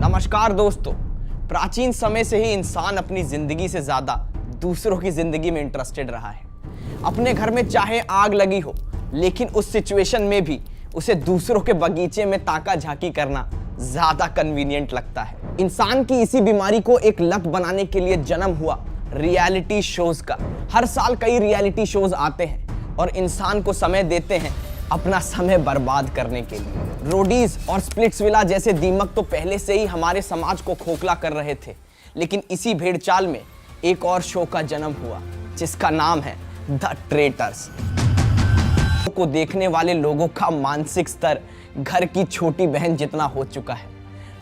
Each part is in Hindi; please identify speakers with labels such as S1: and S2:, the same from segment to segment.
S1: नमस्कार दोस्तों। प्राचीन समय से ही इंसान अपनी जिंदगी से ज्यादा दूसरों की जिंदगी में इंटरेस्टेड रहा है। अपने घर में चाहे आग लगी हो, लेकिन उस सिचुएशन में भी उसे दूसरों के बगीचे में ताका झांकी करना ज्यादा कन्वीनियंट लगता है। इंसान की इसी बीमारी को एक लत बनाने के लिए जन्म हुआ रियलिटी शोज का। हर साल कई रियलिटी शोज आते हैं और इंसान को समय देते हैं अपना समय बर्बाद करने के लिए। रोडीज और स्प्लिट्सविला जैसे दीमक तो पहले से ही हमारे समाज को खोखला कर रहे थे, लेकिन इसी भेड़चाल में एक और शो का जन्म हुआ जिसका नाम है द ट्रेटर्स। को देखने वाले लोगों का मानसिक स्तर घर की छोटी बहन जितना हो चुका है,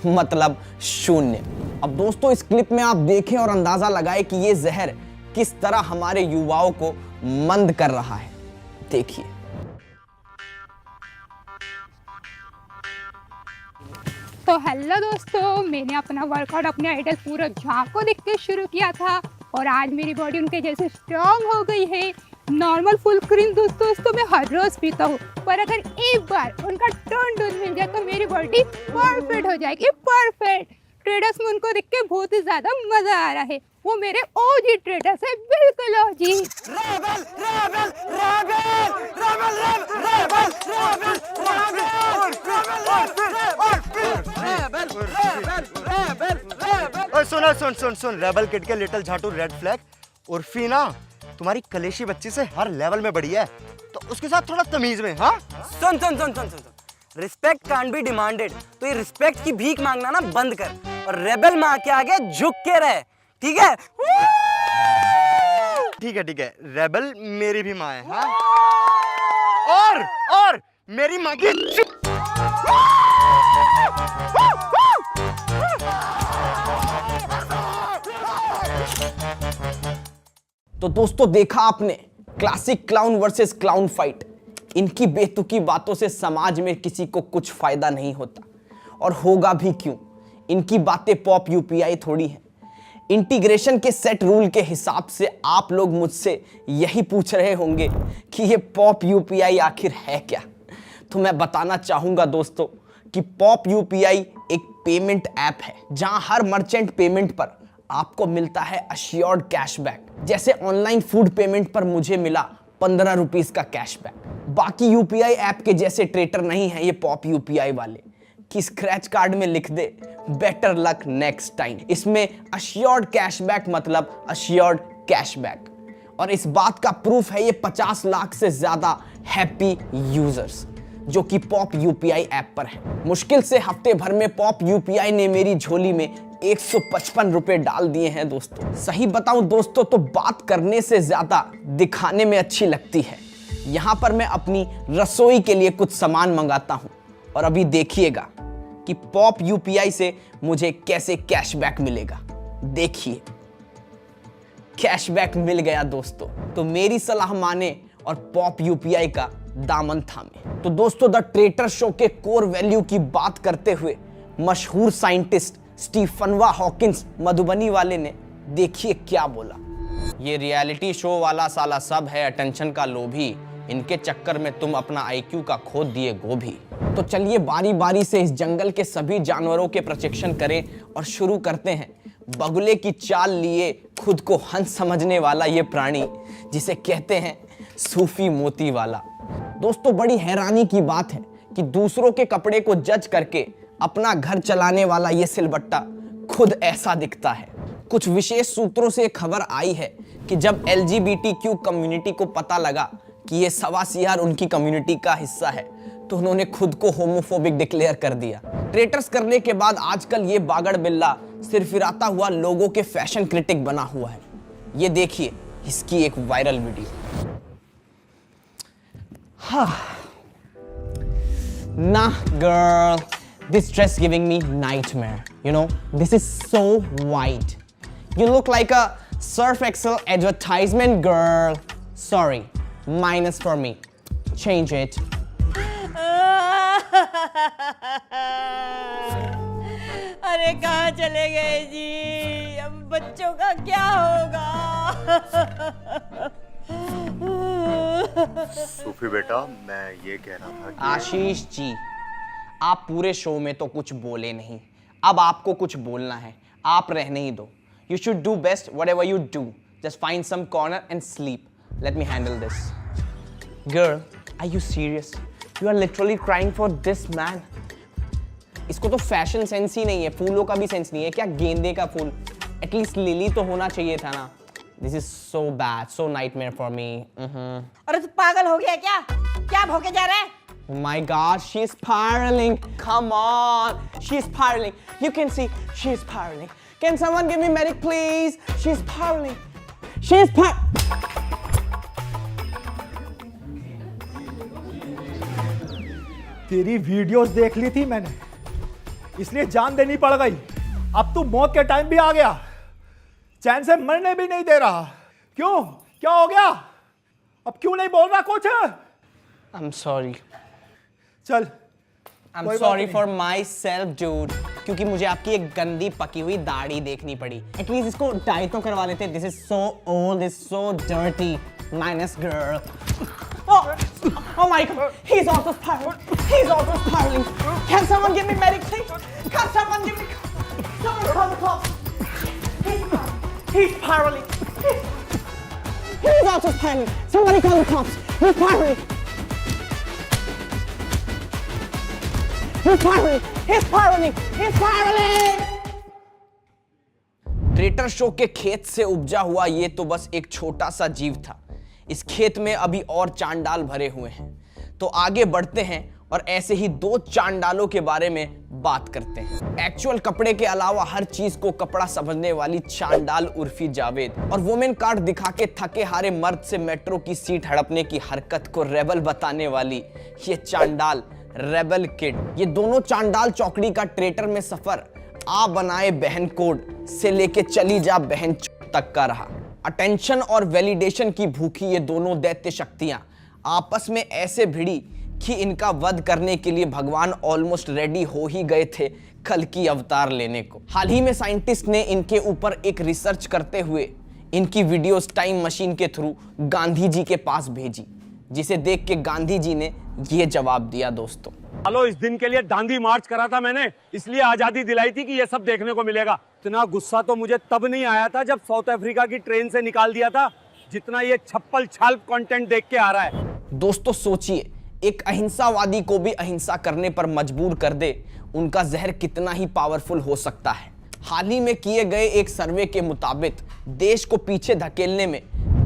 S1: मतलब शून्य। अब दोस्तों, इस क्लिप में आप देखें और अंदाजा लगाएं कि ये जहर किस तरह हमारे युवाओं को मंद कर रहा है। देखिए।
S2: तो हेलो दोस्तों, मैंने अपना वर्कआउट अपने आइडल पूरा झाँक को देख के शुरू किया था और आज मेरी बॉडी उनके जैसे स्ट्रांग हो गई है। नॉर्मल फुल क्रीम दोस्तों मैं हर रोज पीता हूँ, पर अगर एक बार उनका टर्न डोज मिल जाए तो मेरी बॉडी परफेक्ट हो जाएगी, परफेक्ट। ट्रेडर्स में उनको देख के बहुत ही ज्यादा मजा आ रहा है। वो मेरे ओजी ट्रेडर्स है, बिल्कुल OG.
S3: Rebel rebel rebel rebel rebel rebel rebel. सुन रेबल किड के लिटिल झाटू रेड फ्लैग। उर्फी ना तुम्हारी कलेशी बच्ची से हर लेवल में बड़ी है, तो उसके साथ थोड़ा तमीज में। हाँ
S4: सुन रिस्पेक्ट कांट बी डिमांडेड। तो ये रिस्पेक्ट की भीख मांगना ना बंद कर और रेबल माँ के आगे झुक के रहे, ठीक है?
S3: ठीक है, रेबल मेरी भी माँ है। हाँ? और मेरी माँ की
S1: तो दोस्तों, देखा आपने classic clown versus clown fight. इनकी बेतुकी बातों से समाज में किसी को कुछ फायदा नहीं होता, और होगा भी क्यों। इनकी बातें पॉप यूपीआई थोड़ी हैं। इंटीग्रेशन के सेट रूल के हिसाब से आप लोग मुझसे यही पूछ रहे होंगे कि ये पॉप यूपीआई आखिर है क्या। तो मैं बताना चाहूंगा दोस्तों कि पॉप यूपीआई एक पेमेंट ऐप है जहां हर मर्चेंट पेमेंट पर आपको मिलता है अश्योर्ड कैशबैक। जैसे ऑनलाइन फूड पेमेंट पर मुझे मिला 15 रुपीस का कैशबैक। बाकी यूपीआई ऐप के जैसे ट्रेटर नहीं है ये पॉप यूपीआई वाले कि स्क्रैच कार्ड में लिख दे बेटर लक नेक्स्ट टाइम। इसमें अश्योर्ड कैशबैक मतलब अश्योर्ड कैशबैक, और इस बात का प्रूफ है ये 50 लाख से ज्यादा हैप्पी यूजर्स जो कि पॉप यूपीआई ऐप पर है। मुश्किल से हफ्ते भर में पॉप यूपीआई ने मेरी झोली में 155 रुपए डाल दिए हैं दोस्तों। सही बताऊं दोस्तों तो बात करने से ज्यादा दिखाने में अच्छी लगती है। यहां पर मैं अपनी रसोई के लिए कुछ सामान मंगाता हूं और अभी देखिएगा कि पॉप यूपीआई से मुझे कैसे कैशबैक मिलेगा। देखिए, कैशबैक मिल गया दोस्तों। तो मेरी सलाह माने और पॉप यूपीआई का दामन थामे। तो दोस्तों, द ट्रेटर शो के कोर वैल्यू की बात करते हुए मशहूर साइंटिस्ट स्टीफनवा हॉकिंस मधुबनी वाले ने देखिए क्या बोला। ये रियलिटी शो वाला साला सब है अटेंशन का लोभी, इनके चक्कर में तुम अपना आईक्यू का खो दिए गोभी। तो चलिए बारी बारी से इस जंगल के सभी जानवरों के प्रशिक्षण करें और शुरू करते हैं बगुले की चाल लिए खुद को हंस समझने वाला ये प्राणी जिसे कहते हैं सूफी मोती वाला। दोस्तों, बड़ी हैरानी की बात है कि दूसरों के कपड़े को जज करके अपना घर चलाने वाला ये सिलबट्टा खुद ऐसा दिखता है। कुछ विशेष सूत्रों से खबर आई है कि जब LGBTQ कम्युनिटी को पता लगा कि ये सवा सियार उनकी कम्युनिटी का हिस्सा है तो उन्होंने खुद को होमोफोबिक डिक्लेयर कर दिया। ट्रेटर्स करने के बाद आजकल ये बागड़ बिल्ला सिरफिराता हुआ लोगों के फैशन क्रिटिक बना हुआ है। ये देखिए इसकी एक viral video. Nah, girl, this dress giving me nightmare. You know, this is so white. You look like a Surf Excel advertisement, girl. Sorry, minus for me. Change it.
S5: अरे कहाँ चले गए जी? अब बच्चों का क्या होगा?
S6: सूफी बेटा, मैं ये कह रहा था कि
S1: आशीष जी, आप पूरे शो में तो कुछ बोले नहीं, अब आपको कुछ बोलना है, आप रहने ही दो. You should do best whatever you do. Just find some corner and sleep. Let me handle this. Girl, are you serious? You are literally crying for this man. इसको तो फैशन सेंस ही नहीं है, फूलों का भी सेंस नहीं है. क्या गेंदे का फूल? एटलीस्ट लिली तो होना चाहिए था ना. This is so bad, so nightmare for me.
S5: अरे तू पागल हो गया क्या? क्या भौंके जा रहा है?
S1: Oh my God, she's spiraling. Come on, she's spiraling. You can see she's spiraling. Can someone give me medic, please? She's spiraling. She's
S6: तेरी वीडियोस देख ली थी मैंने, इसलिए जान देनी पड़ गई. अब तू मौत के टाइम भी आ गया, चैन से मरने भी नहीं दे रहा. क्यों? क्या हो गया? अब क्यों नहीं बोल रहा कुछ?
S1: I'm sorry.
S6: चल.
S1: I'm
S6: कोई बात
S1: sorry
S6: नहीं.
S1: for myself, dude. क्योंकि मुझे आपकी एक गंदी पकी हुई दाढ़ी देखनी पड़ी. At least इसको डाई तो करवा लेते. This is so old, this is so dirty. Minus girl. Oh my God, he's also spiraling. He's also spiraling. Can someone give me medic, please? Can someone give me? Someone call the cops. He's spiraling. He's also spiraling. Somebody call the cops. He's spiraling. He's spiraling. He's spiraling. He's spiraling. Traitor show के खेत से उपजा हुआ ये तो बस एक छोटा सा जीव था. इस खेत में अभी और चांडाल भरे हुए हैं. तो आगे बढ़ते हैं और ऐसे ही 2 चांडालों के बारे में बात करते हैं. एक्चुअल कपड़े के अलावा हर चीज को कपड़ा समझने वाली चांडाल उर्फी जावेद और वुमेन कार्ड दिखा के थके हारे मर्द से मेट्रो की सीट हड़पने की हरकत को रेबल बताने वाली ये चांडाल रेबल किड. ये दोनों चांडाल चौकड़ी का ट्रेटर में सफर आ बनाए बहन कोड से लेके चली जा बहन तक का रहा. अटेंशन और वैलिडेशन की भूखी ये दोनों दैत्य शक्तियां आपस में ऐसे भिड़ी कि इनका वध करने के लिए भगवान ऑलमोस्ट रेडी हो ही गए थे कल की अवतार लेने को. हाल ही में साइंटिस्ट ने इनके ऊपर एक रिसर्च करते हुए इनकी वीडियोस टाइम मशीन के थ्रू गांधी जी के पास भेजी, जिसे देख के गांधी जी ने ये जवाब दिया. दोस्तों,
S7: हेलो, इस दिन के लिए दांडी मार्च करा था मैंने, इसलिए आजादी दिलाई थी कि ये सब देखने को मिलेगा. इतना गुस्सा तो मुझे तब नहीं आया था जब साउथ अफ्रीका की ट्रेन से निकाल दिया था, जितना ये छप्पल छाल कंटेंट देख के आ रहा है.
S1: दोस्तों सोचिए, एक अहिंसावादी को भी अहिंसा करने पर मजबूर कर दे उनका जहर कितना ही पावरफुल हो सकता है. हाल ही में किए गए एक सर्वे के मुताबिक देश को पीछे धकेलने में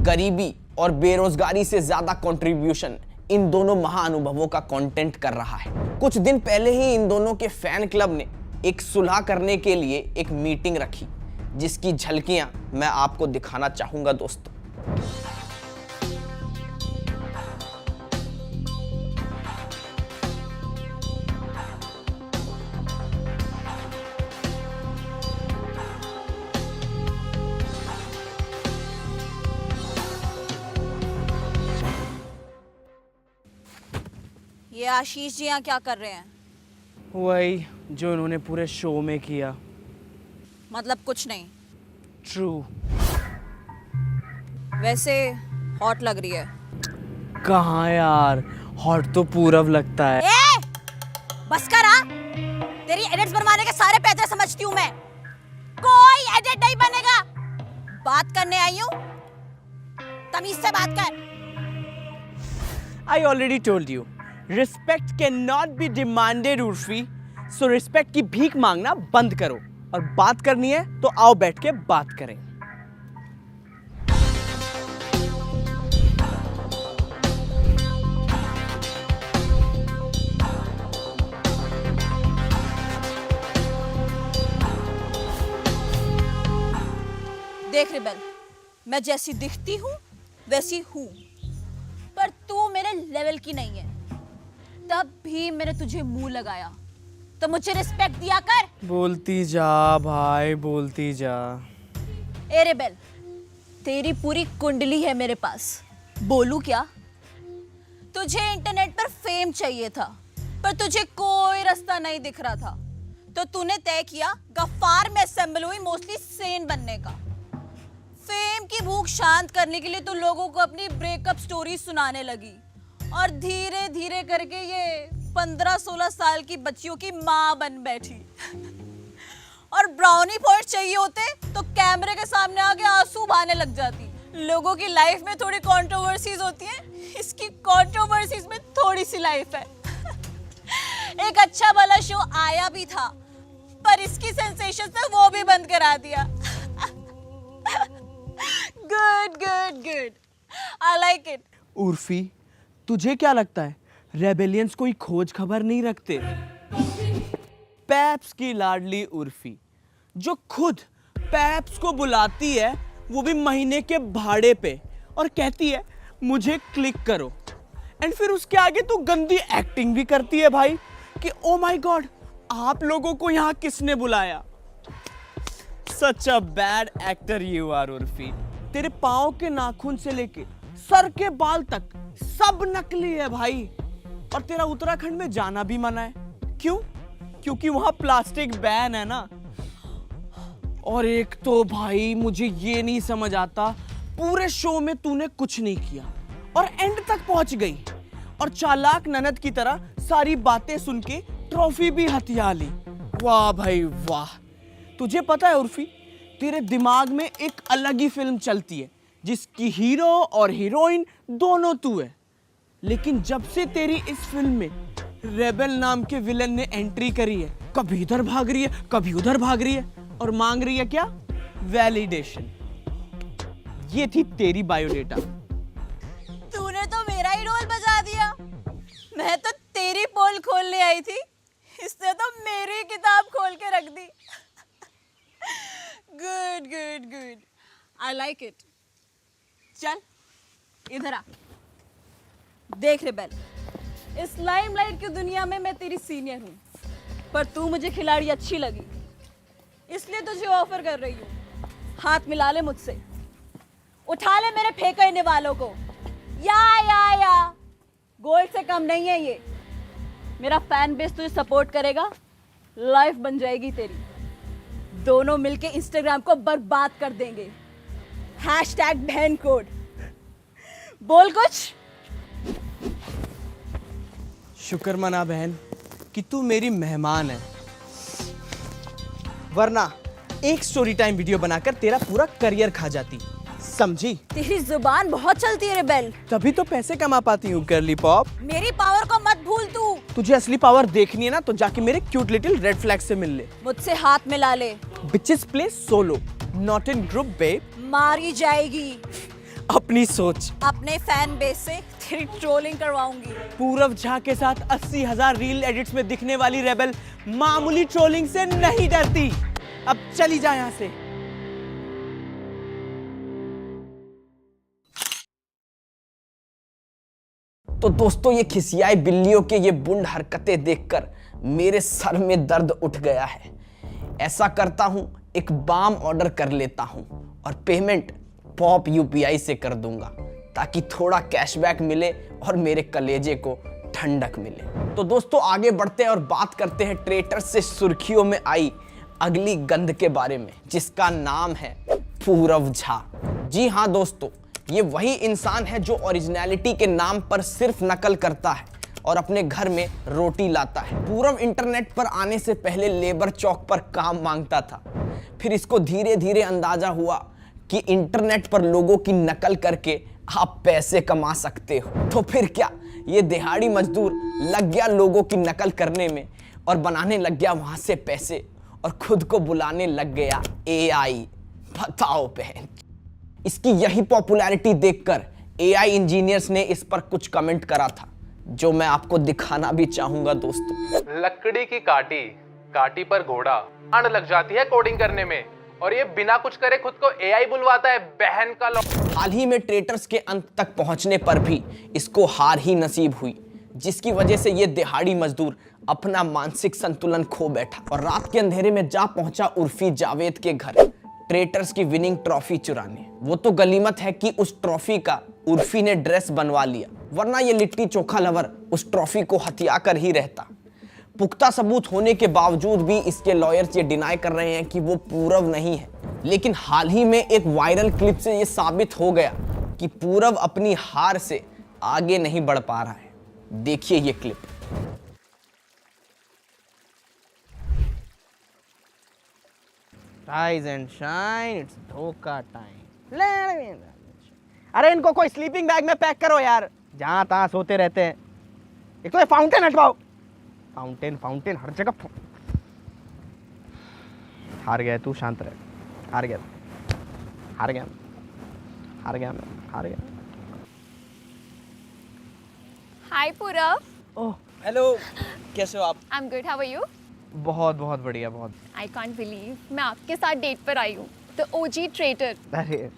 S1: गरीबी और बेरोजगारी से ज्यादा कंट्रीब्यूशन इन दोनों महाअनुभवों का कंटेंट कर रहा है. कुछ दिन पहले ही इन दोनों के फैन क्लब ने एक सुलह करने के लिए एक मीटिंग रखी, जिसकी झलकियां मैं आपको दिखाना चाहूंगा. दोस्तों,
S8: ये आशीष जी यहाँ क्या कर रहे हैं?
S4: वही जो उन्होंने पूरे शो में किया.
S8: मतलब कुछ नहीं.
S4: ट्रू.
S8: वैसे हॉट लग रही है.
S4: कहाँ यार, हॉट तो पूरब लगता है.
S8: ए! बस कर हाँ? तेरी एडिट्स बनवाने के सारे पैसे समझती हूँ मैं. कोई एडिट नहीं बनेगा. बात करने आई हूँ, तमीज से बात कर.
S4: I already told you, respect cannot be demanded, Urfi. So respect की भीख मांगना बंद करो और बात करनी है तो आओ बैठ के बात करें.
S8: देख रिबेल, मैं जैसी दिखती हूँ वैसी हूँ, पर तू मेरे लेवल की नहीं है. तब भी मैंने तुझे मुंह लगाया, तो मुझे रिस्पेक्ट दिया कर.
S4: बोलती जा भाई, बोलती जा.
S8: ए रिबेल, तेरी पूरी कुंडली है मेरे पास. बोलूं क्या? तुझे इंटरनेट पर फेम चाहिए था, पर तुझे कोई रास्ता नहीं दिख रहा था, तो तूने तय किया गफ्फार में असेंबल हुई मोस्टली सेन बनने का. फेम की भूख शांत करने के लिए तू लोगों को अपनी ब्रेकअप स्टोरी सुनाने लगी, और धीरे धीरे करके ये 15-16 साल की बच्चियों की माँ बन बैठी. और ब्राउनी पॉइंट चाहिए होते तो कैमरे के सामने आके आंसू बहाने लग जाती। लोगों की लाइफ में थोड़ी कंट्रोवर्सीज होती है, इसकी कंट्रोवर्सीज में थोड़ी सी लाइफ है। एक अच्छा वाला शो आया भी था, पर इसकी सेंसेशन से वो भी बंद करा दिया। Good good good, I like it.
S4: Urfi, तुझे क्या लगता है रेबेलियंस कोई खोज खबर नहीं रखते? पैप्स की लाडली उर्फी, जो खुद पैप्स को बुलाती है, वो भी महीने के भाड़े पे, और कहती है मुझे क्लिक करो, एंड फिर उसके आगे तो गंदी एक्टिंग भी करती है भाई कि ओ माय गॉड, आप लोगों को यहाँ किसने बुलाया? Such a bad actor you are Urfi. तेरे पाँव के नाखून से लेके सर के बाल तक सब नकली है भाई, और तेरा उत्तराखंड में जाना भी मना है। क्यों? क्योंकि वहां प्लास्टिक बैन है ना। और एक तो भाई मुझे ये नहीं समझ आता, पूरे शो में तूने कुछ नहीं किया और एंड तक पहुंच गई, और चालाक ननद की तरह सारी बातें सुन के ट्रॉफी भी हथिया ली। वाह भाई वाह। तुझे पता है उर्फी, तेरे दिमाग में एक अलग ही फिल्म चलती है जिसकी हीरो और हीरोइन दोनों तू है, लेकिन जब से तेरी इस फिल्म में रेबेल नाम के विलन ने एंट्री करी है, कभी इधर भाग रही है, कभी उधर भाग रही है, और मांग रही है क्या? वैलिडेशन। ये थी तेरी बायोडेटा।
S8: तूने तो मेरा ही रोल बजा दिया। मैं तो तेरी पोल खोलने आई थी, इसने तो मेरी किताब खोल के रख दी। Good good good, I like it. चल इधर आ, देख रेबेल, इस लाइमलाइट की दुनिया में मैं तेरी सीनियर हूँ, पर तू मुझे खिलाड़ी अच्छी लगी, इसलिए तुझे ऑफर कर रही हूँ। हाथ मिला ले मुझसे, उठा ले मेरे फेंकने वालों को। या गोल्ड से कम नहीं है ये। मेरा फैन बेस तुझे सपोर्ट करेगा, लाइफ बन जाएगी तेरी। दोनों मिलके इंस्टाग्राम को बर्बाद कर देंगे। #बहन कोड। बोल कुछ।
S4: शुक्र मना बहन कि तू मेरी मेहमान है, वरना एक स्टोरी टाइम वीडियो बनाकर तेरा पूरा करियर खा जाती, समझी?
S8: तेरी जुबान बहुत चलती है रेबेल।
S4: तभी तो पैसे कमा पाती हूँ गर्ली पॉप।
S8: मेरी पावर को मत भूल तू।
S4: तुझे असली पावर देखनी है ना, तो जाके मेरे क्यूट लिटिल रेड फ्लैग से मिल ले।
S8: मुझसे हाथ मिला ले।
S4: Bitches play solo, not in group babe.
S8: मारी जाएगी।
S4: अपनी सोच।
S8: अपने फैन बेस से तेरी ट्रोलिंग करवाऊंगी।
S4: पूरव झा के साथ 80,000 रील एडिट्स में दिखने वाली रेबेल मामूली ट्रोलिंग से नहीं डरती। अब चली जा यहाँ से।
S1: तो दोस्तों, ये खिसियाई बिल्लियों के ये बुंड हरकतें देखकर मेरे सर में दर्द उठ गया है। ऐसा करता हूं, एक बाम ऑर्डर कर लेता हूं और पेमेंट पॉप यूपीआई से कर दूंगा, ताकि थोड़ा कैशबैक मिले और मेरे कलेजे को ठंडक मिले। तो दोस्तों, आगे बढ़ते हैं और बात करते हैं ट्रेटर्स से सुर्खियों में आई अगली गंध के बारे में, जिसका नाम है पूरव झा। जी हाँ दोस्तों, ये वही इंसान है जो ओरिजिनलिटी के नाम पर सिर्फ नकल करता है और अपने घर में रोटी लाता है। पूरव इंटरनेट पर आने से पहले लेबर चौक पर काम मांगता था, फिर इसको धीरे धीरे अंदाजा हुआ कि इंटरनेट पर लोगों की नकल करके आप पैसे कमा सकते हो। तो फिर क्या, ये दिहाड़ी मजदूर लग गया लोगों की नकल करने में और बनाने लग गया वहां से पैसे, और खुद को बुलाने लग गया एआई। बताओ बहन। इसकी यही पॉपुलैरिटी देखकर एआई इंजीनियर्स ने इस पर कुछ कमेंट करा था, जो मैं आपको दिखाना भी चाहूंगा दोस्तों।
S9: लकड़ी की काटी, काटी पर घोड़ा, आड़ लग जाती है कोडिंग करने में, और ये बिना कुछ करे खुद को एआई बुलवाता है, बहन का लो।
S1: हाल ही में ट्रेटर्स के अंत तक पहुंचने पर भी इसको हार ही नसीब हुई, जिसकी वजह से ये दिहाड़ी मजदूर अपना मानसिक संतुलन खो बैठा और रात के अंधेरे में जा पहुंचा उर्फी जावेद के घर ट्रेटर्स की विनिंग ट्रॉफी चुराने। वो तो गलीमत है कि उस ट्रॉफी का उर्फी ने ड्रेस बनवा लिया, वरना ये लिट्टी चोखा लवर उस ट्रॉफी को हथिया कर ही रहता। पुख्ता सबूत होने के बावजूद भी इसके लॉयर्स ये डिनाई कर रहे हैं कि वो पूरव नहीं है, लेकिन हाल ही में एक वायरल क्लिप से ये साबित हो गया कि पूरव अपनी हार से आगे नहीं बढ़ पा रहा है। देखिए ये clip. Rise and shine, it's धोखा टाइम। अरे इनको कोई स्लीपिंग बैग में पैक करो यार, जहां तहां सोते रहते हैं। एक तो ये फाउंटेन हटवाओ, फाउंटेन फाउंटेन हर जगह। हार गया तू, शांत रह। हार गया हार गया हार गया मैं हार गया।
S8: हाय पूरव।
S1: ओह हेलो, कैसे हो आप?
S8: I am good, how are you?
S1: बहुत बहुत बढ़िया, बहुत।
S8: आई कांट बिलीव मैं आपके साथ डेट पर आई हूँ, द ओजी ट्रेटर।
S1: अरे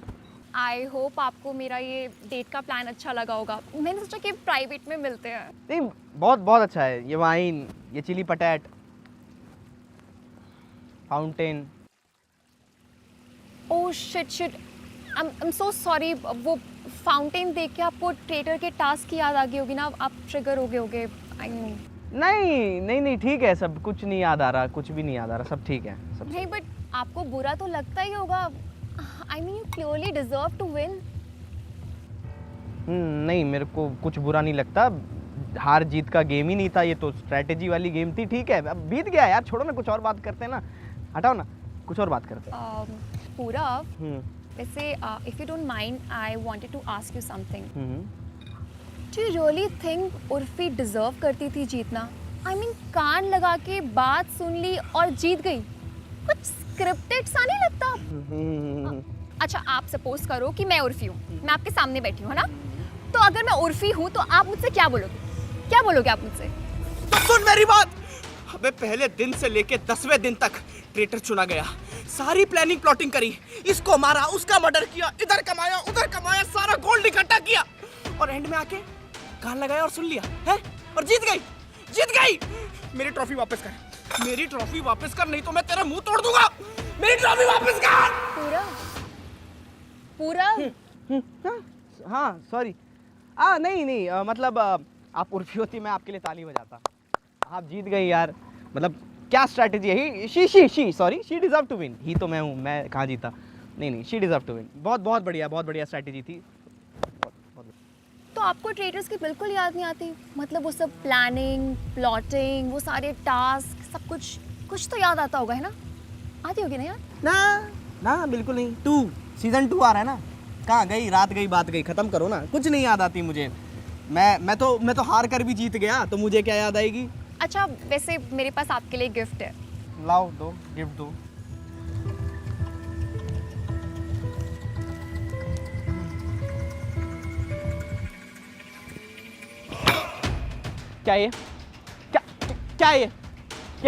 S8: आई होप आपको मेरा ये डेट का प्लान अच्छा लगा होगा। मैंने सोचा कि प्राइवेट में मिलते हैं।
S1: नहीं, बहुत बहुत अच्छा है। ये वाइन, ये chilli potato, fountain.
S8: Oh shit, I am so sorry. वो फाउंटेन देख के आपको ट्रेटर के टास्क की याद आ गई होगी ना, आप ट्रिगर हो गए होगे। I know.
S1: नहीं ठीक है, सब कुछ नहीं याद आ रहा, कुछ भी नहीं याद आ रहा, सब ठीक है सब।
S8: नहीं बट आपको बुरा तो लगता ही होगा। I mean you clearly deserve to win.
S1: नहीं, मेरे को कुछ बुरा नहीं लगता। हार जीत का गेम ही नहीं था, ये तो स्ट्रेटेजी वाली गेम थी। ठीक है, अब बीत गया यार, छोड़ो ना, कुछ और बात करते हैं ना। हटाओ ना, कुछ और बात करते हैं।
S8: पूरा वैसे if you don't mind, I wanted to ask you something. Do you really think Urfi deserve करती थी जीतना? आई मीन कान लगा के बात सुन ली और जीत गई। कुछ स्क्रिप्टेड सा नहीं लगता? अच्छा आप सपोज करो कि मैं उर्फी हूँ, मैं आपके सामने बैठी हूँ, है ना? तो अगर मैं उर्फी हूँ तो आप मुझसे क्या बोलोगे? क्या बोलोगे आप मुझसे?
S4: तो सुन मेरी बात। हमें पहले दिन से लेके 10वें दिन तक ट्रेटर चुना गया, सारी प्लानिंग प्लॉटिंग करी, इसको मारा, उसका मर्डर किया, इधर कमाया उधर कमाया, सारा गोल्ड इकट्ठा किया और एंड में आके कान लगाया और सुन लिया है और जीत गई। मेरी ट्रॉफी वापस कर, मेरी ट्रॉफी वापस कर, नहीं तो मैं तेरा मुंह तोड़ दूंगा। मेरी ट्रॉफी वापस कर।
S8: पूरा
S1: हाँ सॉरी। नहीं मतलब आप उर्फी होती, मैं आपके लिए ताली बजाता। आप जीत गई यार, मतलब क्या स्ट्रैटेजी है? She deserve to win. ही तो मैं हूँ, मैं कहाँ जीता? नहीं, शी डिजर्व टू विन। बहुत बढ़िया स्ट्रैटेजी थी।
S8: तो आपको ट्रेटर्स की बिल्कुल याद नहीं आती? मतलब वो सब प्लानिंग प्लॉटिंग, वो सारे टास्क, सब कुछ तो याद आता होगा, है ना? आती होगी ना यार?
S1: ना बिल्कुल नहीं। 2 सीजन 2 आ रहा है ना, कहाँ गई रात गई बात गई, खत्म करो ना। कुछ नहीं याद आती मुझे। मैं तो हार कर भी जीत गया, तो मुझे क्या याद आएगी?
S8: अच्छा वैसे मेरे पास आपके लिए गिफ्ट है।
S1: लाओ, दो गिफ्ट दो। क्या ये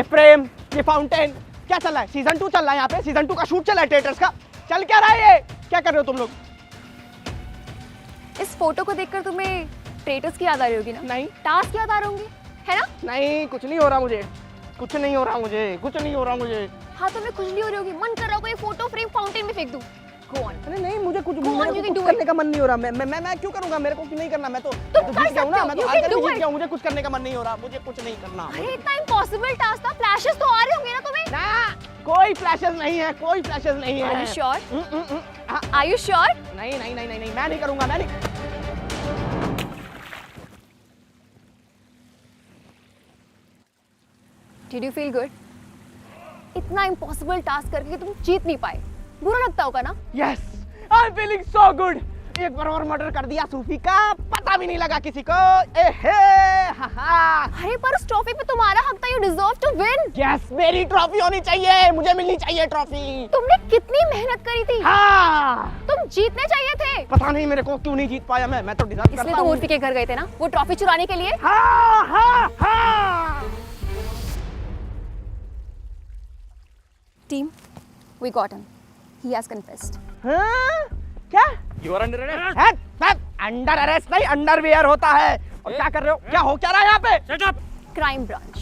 S1: फ्रेम, ये फाउंटेन, क्या चल रहा है? सीजन 2 चल रहा है यहाँ पे, सीजन 2 का शूट चल रहा है ट्रेटर्स का। चल क्या रहा है ये? क्या कर रहे हो तुम लोग?
S8: इस फोटो को देखकर तुम्हें ट्रेटर्स की याद आ रही होगी ना?
S1: नहीं।
S8: टास्क याद आ रहे होंगे, है ना?
S1: नहीं, कुछ नहीं हो रहा मुझे।
S8: हाँ तुम्हें खुजली हो रही होगी, मन कर रहा होगा ये फोटो फ्रेम फाउंटेन में फेंक दूं। Go on.
S1: अरे नहीं, मुझे कुछ
S8: Go on, you can do it.
S1: करने का मन नहीं हो रहा। मैं क्यों करूंगा? मेरे को नहीं करना। मैं तो
S8: तुम
S1: जीत
S8: कर
S1: गया हूं ना,
S8: सकते हो,
S1: मैं तो
S8: you
S1: हार
S8: can
S1: कर
S8: do
S1: भी जीत
S8: it.
S1: गया हूं। मुझे कुछ करने का मन नहीं हो रहा, मुझे कुछ नहीं करना।
S8: अरे इतना इम्पॉसिबल टास्क था, फ्लैशेस तो आ रहे होंगे ना तुम्हें?
S1: ना, कोई फ्लैशेस नहीं है।
S8: Are you sure? Are you sure?
S1: नहीं, मैं नहीं करूंगा, मैं नहीं।
S8: Did you feel good? इतना इम्पॉसिबल टास्क करके तुम जीत नहीं पाए, बुरा लगता होगा ना?
S1: Yes, I'm feeling so good. एक बार और मर्डर कर दिया सूफी का, पता भी नहीं लगा किसी को।
S8: अरे पर उस ट्रॉफी पे तुम्हारा हक था, you deserve to win.
S1: Yes, मेरी ट्रॉफी होनी चाहिए, मुझे मिलनी चाहिए ट्रॉफी।
S8: तुमने कितनी मेहनत करी थी, तुम जीतने चाहिए थे।
S1: पता नहीं मेरे को क्यों नहीं जीत पाया। मैं तो डिजर्व करता हूं।
S8: इसलिए तुम उर्फी के घर गए थे ना, वो ट्रॉफी चुराने के लिए? Team, we got him. He has confessed.
S1: क्या? You are under arrest. Under arrest नहीं, अंडरवियर होता है। और क्या कर रहे हो? क्या रहा है यहाँ पे? Shut up.
S8: Crime branch.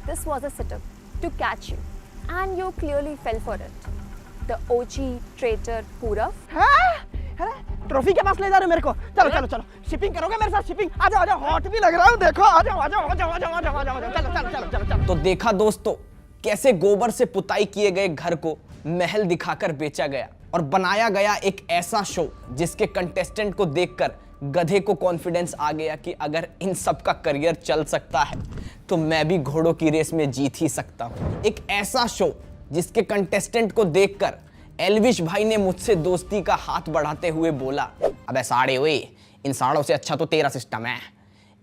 S8: This was a setup to catch you, and you clearly fell for it. The OG traitor Purav.
S1: अरे ट्रॉफी के पास ले जा रहे हो मेरे को? चलो शिपिंग करोगे मेरे साथ? शिपिंग आ जाओ, हॉट भी लग रहा हूँ, देखो आ जाओ। चलो। तो देखा दोस्तों, कैसे गोबर से पुताई किए गए घर को महल दिखाकर बेचा गया और बनाया गया एक ऐसा शो जिसके कंटेस्टेंट को देखकर गधे को कॉन्फिडेंस आ गया कि अगर इन सब का करियर चल सकता है तो मैं भी घोड़ों की रेस में जीत ही सकता हूं। एक ऐसा शो जिसके कंटेस्टेंट को देखकर एल्विश भाई ने मुझसे दोस्ती का हाथ बढ़ाते हुए बोला, अबे साड़े हुए, इन साड़ों से अच्छा तो तेरा सिस्टम है।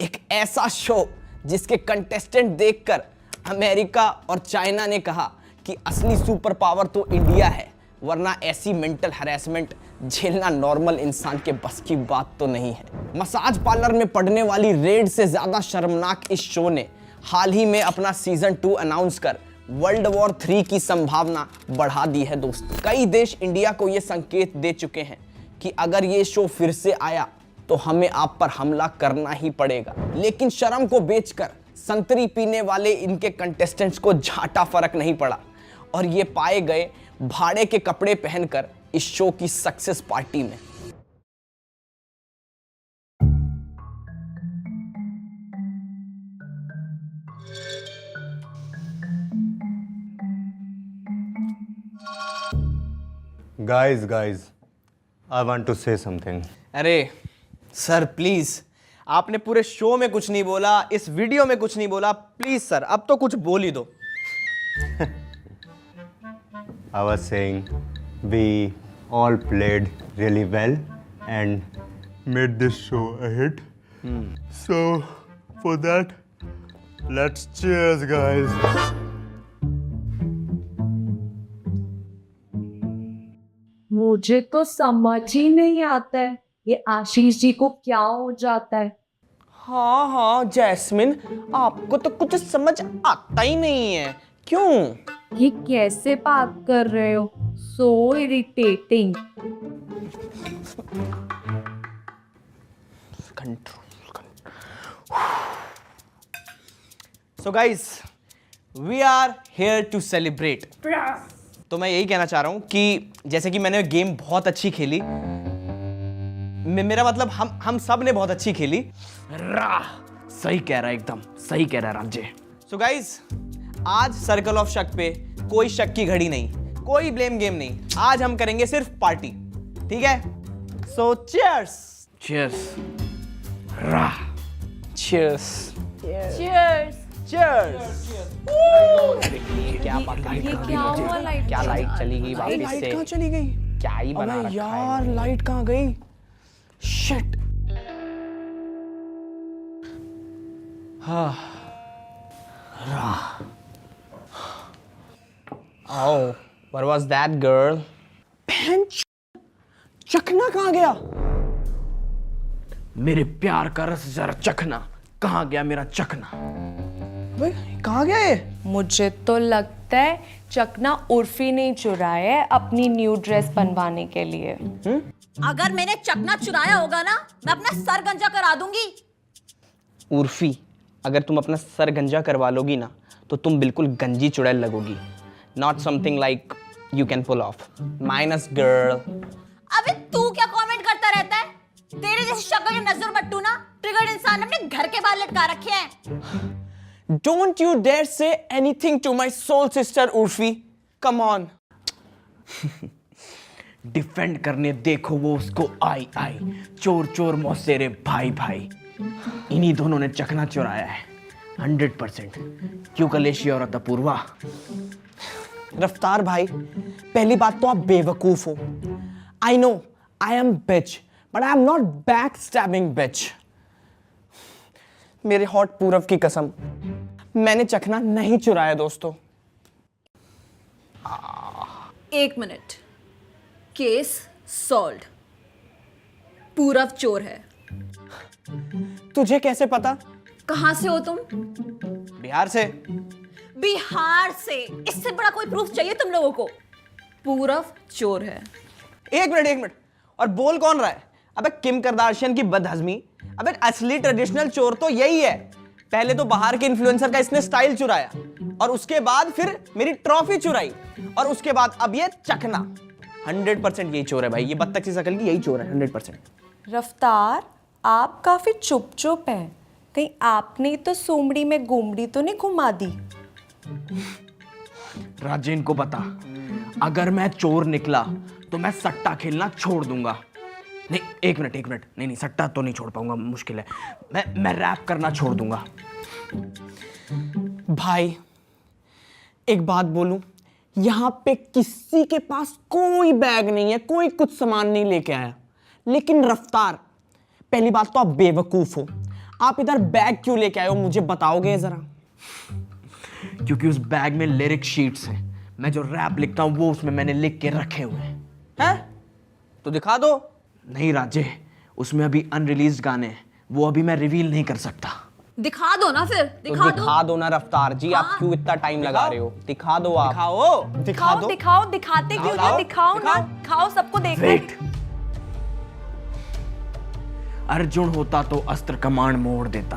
S1: एक ऐसा शो जिसके कंटेस्टेंट देखकर अमेरिका और चाइना ने कहा कि असली सुपर पावर तो इंडिया है, वरना ऐसी मेंटल हैरेसमेंट झेलना नॉर्मल इंसान के बस की बात तो नहीं है। मसाज पार्लर में पड़ने वाली रेड से ज्यादा शर्मनाक इस शो ने हाल ही में अपना सीजन 2 अनाउंस कर वर्ल्ड वॉर 3 की संभावना बढ़ा दी है दोस्तों। कई देश इंडिया को यह संकेत दे चुके हैं कि अगर ये शो फिर से आया तो हमें आप पर हमला करना ही पड़ेगा। लेकिन शर्म को बेचकर संतरी पीने वाले इनके कंटेस्टेंट्स को झाटा फर्क नहीं पड़ा और ये पाए गए भाड़े के कपड़े पहनकर इस शो की सक्सेस पार्टी में।
S3: Guys, I want to say something.
S4: अरे सर प्लीज, आपने पूरे शो में कुछ नहीं बोला, इस वीडियो में कुछ नहीं बोला, प्लीज सर अब तो कुछ बोल ही दो।
S3: I was saying we all played really well and made this show a hit. So for that, let's cheers, guys.
S10: मुझे तो समझ ही नहीं आता है ये आशीष जी को क्या हो जाता है।
S1: हाँ हाँ जैस्मिन, आपको तो कुछ समझ आता ही नहीं है, क्यों?
S10: ये कैसे बात कर रहे हो? So irritating.
S4: So guys, we are here to celebrate. तो मैं यही कहना चाह रहा हूं कि जैसे कि मैंने गेम बहुत अच्छी खेली, मेरा मतलब हम सब ने बहुत अच्छी खेली।
S1: सही कह रहा है, एकदम सही कह रहा है राज्य।
S4: सो गाइस, आज सर्कल ऑफ शक पे कोई शक की घड़ी नहीं, कोई ब्लेम गेम नहीं, आज हम करेंगे सिर्फ पार्टी, ठीक है? सो cheers.
S1: Cheers. Cheers.
S8: Cheers.
S4: Cheers.
S1: क्या पता
S10: ये क्या हुआ? लाइट
S1: क्या लाइट चली गई वापस
S4: लाइट
S1: से?
S4: कहाँ चली गई?
S1: क्या ही बना
S4: अबे
S1: रखा
S4: यार,
S1: है?
S4: लाइट कहाँ गई? Shit.
S1: Oh, what was that girl?
S4: चखना कहाँ गया?
S1: मेरे प्यार का रस जरा चखना, कहाँ गया मेरा चखना?
S4: भाई कहाँ गया ये?
S10: मुझे तो लगता है चकना उर्फी ने चुराया है अपनी न्यू ड्रेस बनवाने के लिए।
S8: अगर मैंने चकना चुराया होगा ना, मैं अपना सर गंजा करा दूंगी।
S1: उर्फी, अगर तुम अपना सर गंजा करवा लोगी ना तो तुम बिल्कुल गंजी चुड़ैल लगोगी। Not something like you can pull off. Minus girl.
S8: अबे तू क्या कमेंट करता रहता है? तेरे जैसे शक्ल के नजर बट्टू ना ट्रिगर्ड इंसान अपने घर के बाहर लटका रखे हैं।
S1: Don't you dare say anything to my soul sister Urfi. Come on. Defend करने देखो वो उसको आई आई, चोर चोर मौसेरे भाई भाई। इन्हीं दोनों ने चकना चुराया है 100%। क्यों कलेशी और अपूर्वा? रफ्तार भाई, पहली बात तो आप बेवकूफ हो। I know I am bitch, but I am not back stabbing bitch. मेरे हॉट पूरब की कसम, मैंने चखना नहीं चुराया दोस्तों।
S8: एक मिनट, केस सॉल्व्ड। पूरब चोर है।
S1: तुझे कैसे पता?
S8: कहां से हो तुम?
S4: बिहार से।
S8: बिहार से? इससे बड़ा कोई प्रूफ चाहिए तुम लोगों को? पूरब चोर है।
S4: एक मिनट, और बोल कौन रहा है? अबे किम करदाशियन की बदहजमी। अबे असली ट्रेडिशनल चोर तो यही है। पहले तो बाहर के इन्फ्लुएंसर का इसने स्टाइल चुराया, और उसके बाद फिर मेरी ट्रॉफी चुराई, और उसके बाद अब ये चखना। 100% यही चोर है भाई, ये बत्तख सी शकल की यही चोर है 100%।
S10: रफ्तार, आप काफी चुप चुप हैं, कहीं आपने तो सोमड़ी में गोमड़ी तो नहीं घुमा दी?
S1: राजेन को बता, अगर मैं चोर निकला तो मैं सट्टा खेलना छोड़ दूंगा। नहीं एक मिनट, नहीं सट्टा तो नहीं छोड़ पाऊंगा, मुश्किल है। मैं रैप करना छोड़ दूंगा। भाई एक बात बोलूं, यहाँ पे किसी के पास कोई बैग नहीं है, कोई कुछ सामान नहीं लेके आया। लेकिन रफ्तार, पहली बात तो आप बेवकूफ हो। आप इधर बैग क्यों लेके आए हो, मुझे बताओगे जरा? क्योंकि उस बैग में लिरिक शीट्स हैं। मैं जो रैप लिखता हूं वो उसमें मैंने लिख के रखे हुए हैं। तो दिखा दो। नहीं राजे, उसमें अभी अनरिलीज्ड गाने हैं, वो अभी मैं रिवील नहीं कर सकता।
S8: दिखा दो ना फिर,
S1: दिखा दो ना रफ्तार जी। आप क्यों इतना टाइम लगा रहे हो? दिखा दो आप। दिखा दो।
S10: दिखाओ, दिखाते क्यों नहीं? दिखाओ ना, दिखाओ, सबको देखना है।
S1: अर्जुन होता तो अस्त्र कमान मोड़ देता,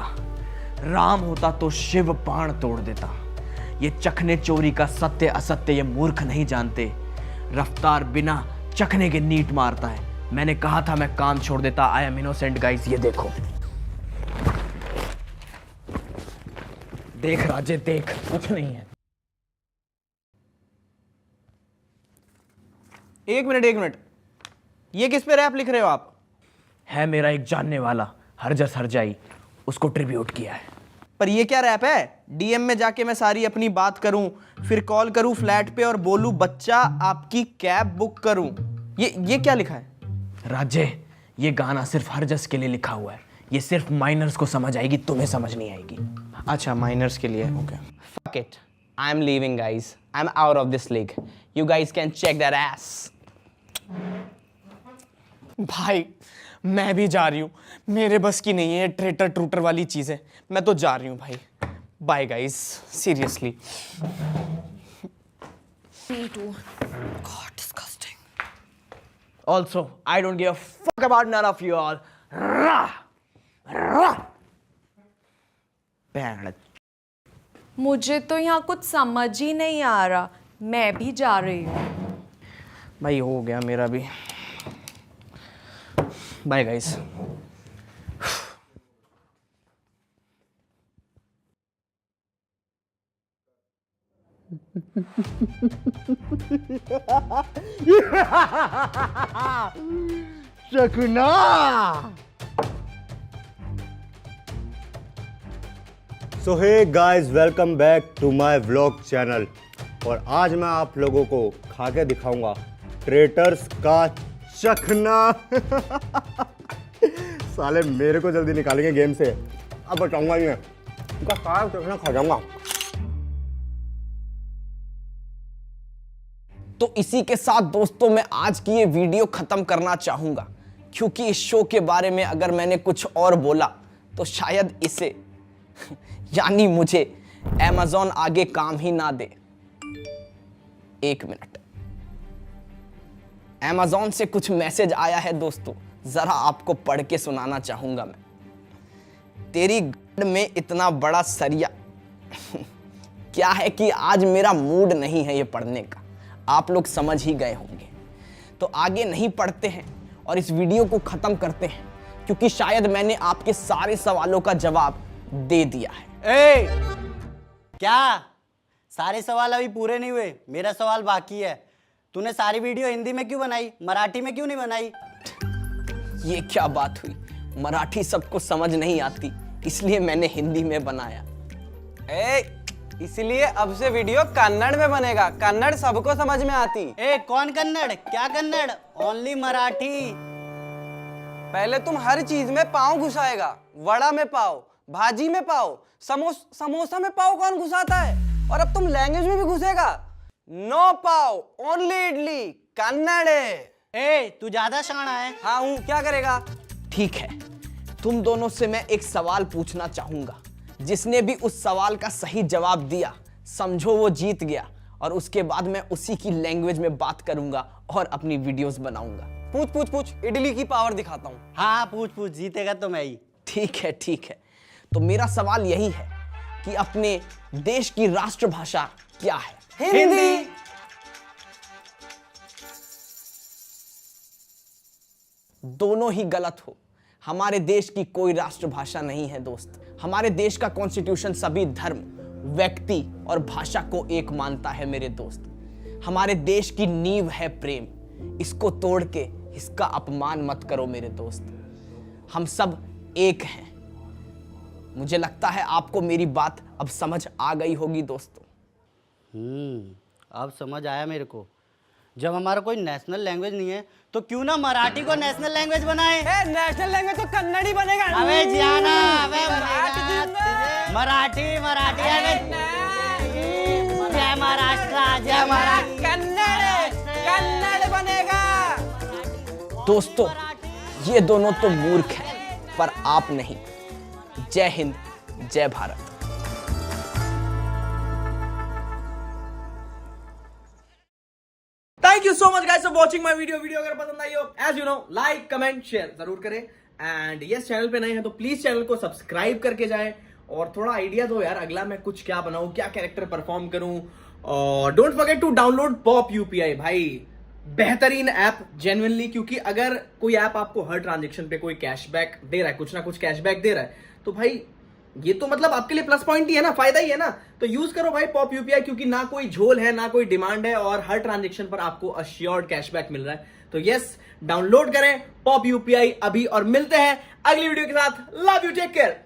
S1: राम होता तो शिव बाण तोड़ देता। ये चखने चोरी का सत्य असत्य ये मूर्ख नहीं जानते। रफ्तार बिना चखने के नीट मारता है। मैंने कहा था मैं काम छोड़ देता। आई एम इनोसेंट गाइस, ये देखो। देख राजे देख, कुछ नहीं है। एक मिनट, ये किस पे रैप लिख रहे हो आप? है मेरा एक जानने वाला हरजस हरजाई, उसको ट्रिब्यूट किया है। पर ये क्या रैप है? डीएम में जाके मैं सारी अपनी बात करूं, फिर कॉल करूं फ्लैट पे और बोलूं बच्चा आपकी कैब बुक करूं। ये क्या लिखा है? राजे, ये गाना सिर्फ हरजस के लिए लिखा हुआ है। ये सिर्फ माइनर्स को समझ आएगी, तुम्हें समझ नहीं आएगी। अच्छा, माइनर्स के लिए, okay. Fuck it, I am leaving guys, I am out of this league. You guys can check that S. भाई मैं भी जा रही हूँ, मेरे बस की नहीं है ट्रेटर ट्रूटर वाली चीजें। मैं तो जा रही हूँ भाई। Bye guys, seriously. Also, I don't give a fuck about none of you all.
S10: मुझे तो यहाँ कुछ समझ ही नहीं आ रहा। मैं भी जा रही हूँ।
S1: भाई हो गया मेरा भी। Bye guys.
S3: चखना। So hey guys, welcome back to my vlog channel. और आज मैं आप लोगों को खा के दिखाऊंगा ट्रेटर्स का चखना। साले मेरे को जल्दी निकालेंगे गेम से, अब बताऊंगा ही मैं। उनका सारा चखना खा जाऊंगा।
S1: तो इसी के साथ दोस्तों मैं आज की ये वीडियो खत्म करना चाहूंगा, क्योंकि इस शो के बारे में अगर मैंने कुछ और बोला तो शायद इसे यानी मुझे Amazon आगे काम ही ना दे। एक मिनट, Amazon से कुछ मैसेज आया है दोस्तों, जरा आपको पढ़ के सुनाना चाहूंगा मैं। तेरी गड में इतना बड़ा सरिया। क्या है कि आज मेरा मूड नहीं है ये पढ़ने का, आप लोग समझ ही गए होंगे। तो आगे नहीं पढ़ते हैं और इस वीडियो को खत्म करते हैं, क्योंकि शायद मैंने आपके सारे सवालों का जवाब दे दिया है।
S11: क्या सारे सवाल अभी पूरे नहीं हुए? मेरा सवाल बाकी है। तूने सारी वीडियो हिंदी में क्यों बनाई, मराठी में क्यों नहीं बनाई?
S1: ये क्या बात हुई? मराठी सबको समझ नहीं आती, इसलिए मैंने हिंदी में बनाया।
S11: इसलिए अब से वीडियो कन्नड़ में बनेगा, कन्नड़ सबको समझ में आती। कौन कन्नड़? क्या कन्नड़? ओनली मराठी। पहले तुम हर चीज में पाव घुसाएगा। वड़ा में पाव, भाजी में पाव, समोसा में पाव कौन घुसाता है? और अब तुम लैंग्वेज में भी घुसेगा। नो पाव, ओनली इडली, कन्नड़। तू ज्यादा शाना है। हाँ हूँ, क्या करेगा?
S1: ठीक है, तुम दोनों से मैं एक सवाल पूछना चाहूंगा। जिसने भी उस सवाल का सही जवाब दिया समझो वो जीत गया, और उसके बाद मैं उसी की लैंग्वेज में बात करूंगा और अपनी वीडियोस बनाऊंगा।
S11: पूछ, इडली की पावर दिखाता हूँ। हाँ पूछ, जीतेगा तो मैं ही।
S1: ठीक है। तो मेरा सवाल यही है कि अपने देश की राष्ट्रभाषा क्या है?
S11: हिंदी।
S1: दोनों ही गलत हो। हमारे देश की कोई राष्ट्रभाषा नहीं है दोस्त। हमारे देश का कॉन्स्टिट्यूशन सभी धर्म, व्यक्ति और भाषा को एक मानता है मेरे दोस्त। हमारे देश की नींव है प्रेम, इसको तोड़ के इसका अपमान मत करो मेरे दोस्त। हम सब एक हैं। मुझे लगता है आपको मेरी बात अब समझ आ गई होगी दोस्तों।
S11: अब समझ आया मेरे को। जब हमारा कोई नेशनल लैंग्वेज नहीं है तो क्यों ना मराठी को नेशनल लैंग्वेज बनाए।
S4: नेशनल लैंग्वेज तो कन्नड़ ही बनेगा।
S11: अबे जाना, अबे मराठी मराठी अबे जय महाराष्ट्र, जय महाराष्ट्र।
S4: कन्नड़ बनेगा।
S1: दोस्तों ये दोनों तो मूर्ख हैं, पर आप नहीं। जय हिंद, जय Bharat.
S4: Thank you so much guys for watching my video. अगर पसंद आई हो, as you know, like comment share जरूर करें। एंड यस, चैनल पे नए हैं तो प्लीज चैनल को सब्सक्राइब करके जाएं और थोड़ा आइडिया दो यार, अगला मैं कुछ क्या बनाऊं, क्या कैरेक्टर परफॉर्म करूं। और don't forget to download pop UPI. भाई बेहतरीन ऐप जेन्युइनली, क्योंकि अगर कोई ऐप आपको हर ट्रांजेक्शन पे कोई कैशबैक दे रहा है, कुछ ना कुछ कैशबैक दे रहा है, तो भाई ये तो मतलब आपके लिए प्लस पॉइंट ही है ना, फायदा ही है ना। तो यूज करो भाई पॉप यूपीआई, क्योंकि ना कोई झोल है, ना कोई डिमांड है, और हर ट्रांजेक्शन पर आपको अश्योर्ड कैशबैक मिल रहा है। तो यस, डाउनलोड करें पॉप यूपीआई अभी, और मिलते हैं अगली वीडियो के साथ। Love you, take care.